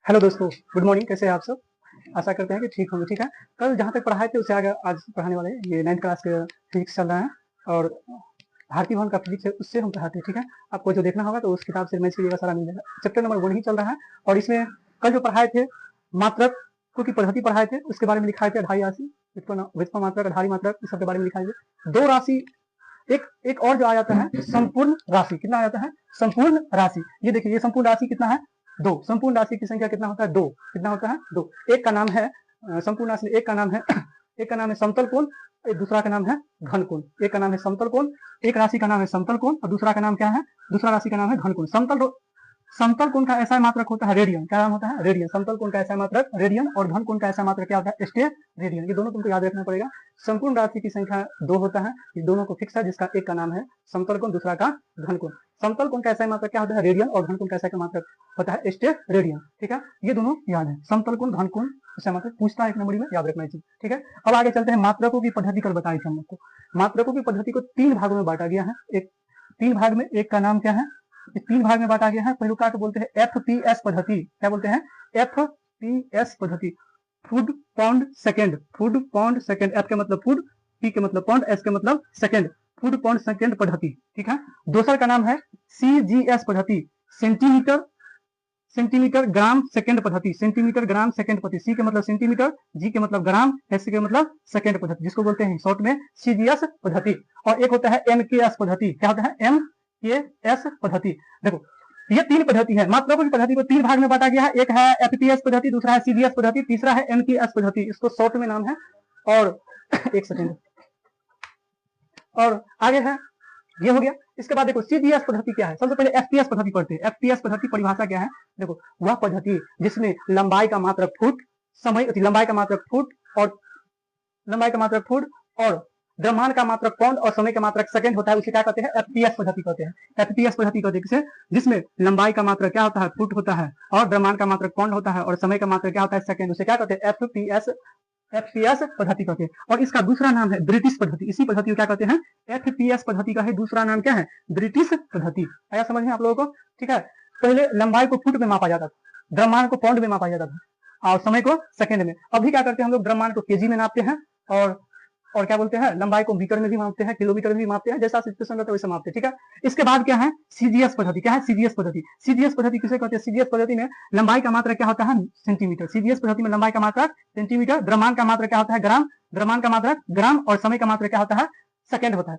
Hello दोस्तों, good morning. कैसे हैं आप सब? आशा करते हैं कि ठीक होंगे। ठीक है, कल जहाँ तक पढ़ाए थे उससे आगे आज पढ़ाने वाले हैं। ये 9th क्लास का फिजिक्स चल रहा है और भारती भवन का फिजिक्स है, उससे हम पढ़ाते हैं। ठीक है, आपको जो देखना होगा तो उस किताब से मैच करिएगा, सारा मिल जाएगा। चैप्टर नंबर 1 ही चल रहा है और इसमें कल जो पढ़ाए थे मात्रकों की पद्धति पढ़ाए थे, उसके बारे में लिखाए थे अढ़ाई राशि, व्युत्पन्न मात्रक, अढ़ाई मात्रक, इस सब के बारे में लिखाए थे। दो राशि, एक एक और जो आ जाता है संपूर्ण राशि। कितना आ जाता है? संपूर्ण राशि। ये देखिए, ये संपूर्ण राशि कितना है? 2। संपूर्ण राशि की संख्या कितना होता है? 2। कितना होता है? 2। एक का नाम है संपूर्ण राशि में एक का नाम है एक का नाम है समतल कोण, दूसरा का नाम है घन कोण। एक का नाम है समतल कोण, एक राशि का नाम है समतल कोण और दूसरा का नाम क्या है? दूसरा राशि का नाम है घन कोण। समतल कोण का ऐसा मात्रक होता है रेडियन। क्या नाम होता है? रेडियन। समतल कोण का ऐसा मात्रक रेडियन और घन कोण का ऐसा मात्रक क्या होता है? Step radian. ये दोनों तुमको याद रखना पड़ेगा। संपूर्ण राशि की संख्या 2 होता है, ये दोनों को फिक्स है, जिसका एक का नाम है समतल कोण, दूसरा का घन कोण। समतल कोण का ऐसा मात्रक क्या होता है? रेडियन और घन कोण का ऐसा मात्रक होता है स्टेप रेडियन। ठीक है, ये दोनों याद है। समतल कोण, घन कोण ऐसा मात्रक पूछता है एक नंबर में, याद रखना चाहिए। ठीक है, अब आगे चलते हैं। मात्रकों की पद्धति कल बताई थी हम लोग को। मात्रकों की पद्धति को 3 भागों में बांटा गया है। एक 3 भाग में, एक का नाम क्या है? इस 3 भाग में बांटा गया है। पहलुका को बोलते हैं एफपीएस पद्धति। क्या बोलते हैं? एफपीएस पद्धति, food pound second. Food pound second, F के मतलब फूड, पी के मतलब पाउंड, एस के मतलब सेकेंड। फूड पाउंड सेकेंड पद्धति। ठीक है, दूसरा का नाम है सीजीएस पद्धति, सेंटीमीटर सेंटीमीटर ग्राम सेकेंड पद्धति। सेंटीमीटर ग्राम सेकेंड पद्धति, सी के मतलब सेंटीमीटर, जी के मतलब ग्राम, एस के मतलब सेकेंड पद्धति, जिसको बोलते हैं शॉर्ट में सीजीएस पद्धति। और एक होता है एमकेएस पद्धति। क्या होता है? एमकेएस पद्धति। देखो, ये 3 पद्धति है। मात्रकों की पद्धति को 3 भाग में बांटा गया है। एक है एफपीएस पद्धति, दूसरा है सीजीएस पद्धति, तीसरा है एमकेएस पद्धति। इसको शॉर्ट में नाम है। और एक सेकेंड, और आगे है, ये हो गया। इसके बाद देखो सीजीएस पद्धति क्या है। सबसे पहले एफपीएस पद्धति पढ़ते हैं। एफपीएस पद्धति परिभाषा क्या है? देखो, वह पद्धति जिसमें लंबाई का मात्रक फुट, लंबाई का मात्रक फुट और द्रव्यमान का मात्रक पाउंड और समय का मात्रक सेकंड होता है, उसे क्या कहते हैं? एफपीएस पद्धति कहते हैं। एफपीएस पद्धति कहते हैं किसे? जिसमें लंबाई का मात्रक क्या होता है? फुट होता है और द्रव्यमान का मात्रक पाउंड होता है और समय का मात्रक क्या होता है? सेकंड। उसे क्या कहते हैं? एफपीएस पद्धति कहते हैं। और इसका दूसरा नाम है ब्रिटिश पद्धति। इसी पद्धति को क्या कहते हैं? एफपीएस पद्धति का है दूसरा नाम क्या है? ब्रिटिश पद्धति। आया समझ में आप लोगों को? ठीक है, पहले लंबाई को फुट में मापा जाता था, द्रव्यमान को पाउंड में मापा जाता था और समय को सेकंड में। अभी क्या करते हैं हम लोग? द्रव्यमान को केजी में नापते हैं और क्या बोलते हैं, लंबाई को मीटर में भी मापते हैं, किलोमीटर में भी मापते हैं, जैसा सिचुएशन रहता है वैसे मापते हैं। ठीक है, इसके बाद क्या है? सीजीएस पद्धति। क्या है? सीजीएस पद्धति। सीजीएस पद्धति किसे कहते हैं? सीजीएस पद्धति में लंबाई का मात्रा क्या होता है? सेंटीमीटर। सीजीएस पद्धति में लंबाई का मात्रा सेंटीमीटर, द्रव्यमान का मात्रा क्या होता है? ग्राम, द्रव्यमान का मात्रा ग्राम और समय का मात्रा क्या होता है? सेकंड होता है।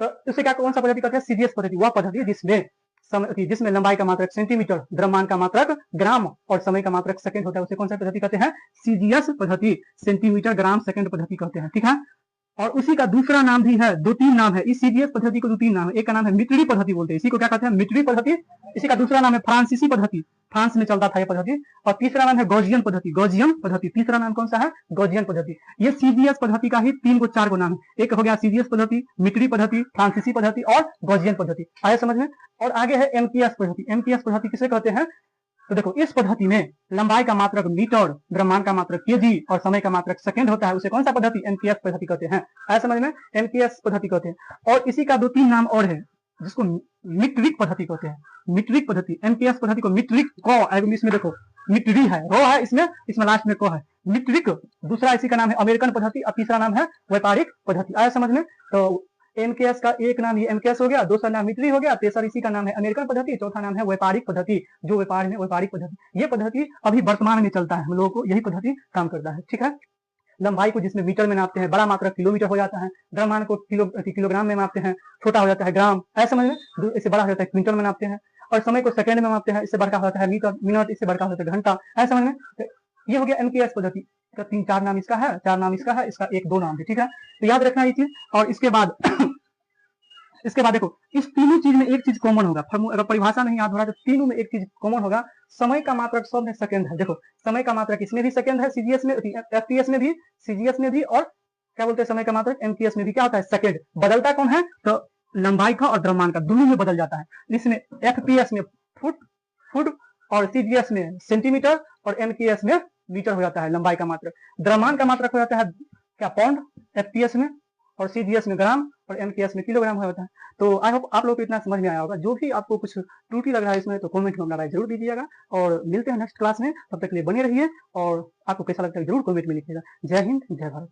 तो इसे क्या, कौन सा पद्धति कहते हैं? सीजीएस पद्धति। वह पद्धति जिसमें लंबाई का मात्रक सेंटीमीटर, द्रव्यमान का मात्रक ग्राम और समय का मात्रक सेकंड होता है, उसे कौन सा पद्धति कहते हैं? सीजीएस पद्धति। सेंटीमीटर ग्राम सेकंड पद्धति कहते हैं। ठीक है, और उसी का दूसरा नाम भी है, 2-3 नाम है। इस सीजीएस पद्धति को 2-3 नाम है। एक का नाम है मिटरी पद्धति बोलते हैं, इसी को क्या कहते हैं? मिटरी पद्धति। इसी का दूसरा नाम है फ्रांसीसी पद्धति, फ्रांस में चलता था ये पद्धति। और तीसरा नाम है गॉसियन पद्धति। गॉसियन पद्धति, तीसरा नाम कौन सा है? गॉसियन पद्धति। ये सीजीएस पद्धति का ही 3 को 4 को नाम है। एक हो गया सीजीएस पद्धति, मिटरी पद्धति, फ्रांसीसी पद्धति और गॉसियन पद्धति। आया समझ में? और आगे है एमकेएस पद्धति। एमकेएस पद्धति किसे कहते हैं? तो देखो, इस पद्धति में लंबाई का मात्रक मीटर, द्रव्यमान का मात्रक केजी और समय का मात्रक सेकंड होता है, उसे कौन सा पद्धति? एमकेएस पद्धति कहते हैं। आया समझ में? एमकेएस पद्धति कहते हैं। और इसी का 2-3 नाम और है, जिसको मीट्रिक पद्धति कहते हैं। मीट्रिक पद्धति, एमकेएस पद्धति को मीट्रिक को, इसमें देखो मिटरी है, रो है, इसमें लास्ट में को है, मीट्रिक। दूसरा इसी का नाम है अमेरिकन पद्धति और तीसरा नाम है व्यापारिक पद्धति। आया समझ में? तो एमकेएस का एक नाम ये एमकेएस हो गया, दूसरा नाम मिटरी हो गया, तीसरा इसी का नाम है अमेरिकन पद्धति, चौथा नाम है व्यापारिक पद्धति, जो व्यापार में व्यापारिक पद्धति। ये पद्धति अभी वर्तमान में चलता है, हम लोगों को यही पद्धति काम करता है। ठीक है, लंबाई को जिसमें मीटर में नापते हैं, बड़ा मात्रक किलोमीटर हो जाता है, द्रव्यमान को किलोग्राम में नापते हैं, छोटा हो जाता है ग्राम। ऐसा समझ में? इससे बड़ा हो जाता है क्विंटल में नापते हैं, और समय को सेकंड में नापते हैं, इससे बड़का होता है मीटर, मिनट, इससे बड़का होता है घंटा। ऐसा समझ में? ये हो गया एमकेएस पद्धति का 3-4 नाम इसका है, 4 नाम इसका है, इसका 1-2 नाम है। ठीक है, तो याद रखना ये चीज। और इसके बाद देखो, इस तीनों चीज में एक चीज कॉमन होगा। अगर परिभाषा नहीं याद हो रहा तो तीनों में एक चीज कॉमन होगा, समय का मात्रक सब में सेकंड है। देखो, समय का मात्रक इसमें भी सेकंड है, सीजीएस में, एफपीएस में भी, सीजीएस में भी, और क्या बोलते हैं समय का मात्रक एमकेएस में भी क्या होता है? सेकंड। बदलता कौन है? तो लंबाई का और द्रव्यमान का दोनों में बदल जाता है। इसमें एफपीएस में फुट और सीजीएस में सेंटीमीटर और एमकेएस में मीटर हो जाता है लंबाई का मात्रक। द्रव्यमान का मात्रक हो जाता है क्या? पाउंड, एफपीएस में, और सीजीएस में ग्राम और एमकेएस में किलोग्राम होता है। तो आई होप आप लोग को इतना समझ में आया होगा। जो भी आपको कुछ त्रुटि लग रहा है इसमें तो कमेंट में अपना राय जरूर दीजिएगा, और मिलते हैं नेक्स्ट क्लास में। तब तक के लिए बने रहिए, और आपको कैसा लगता है जरूर कमेंट में लिखिएगा। जय हिंद, जय भारत।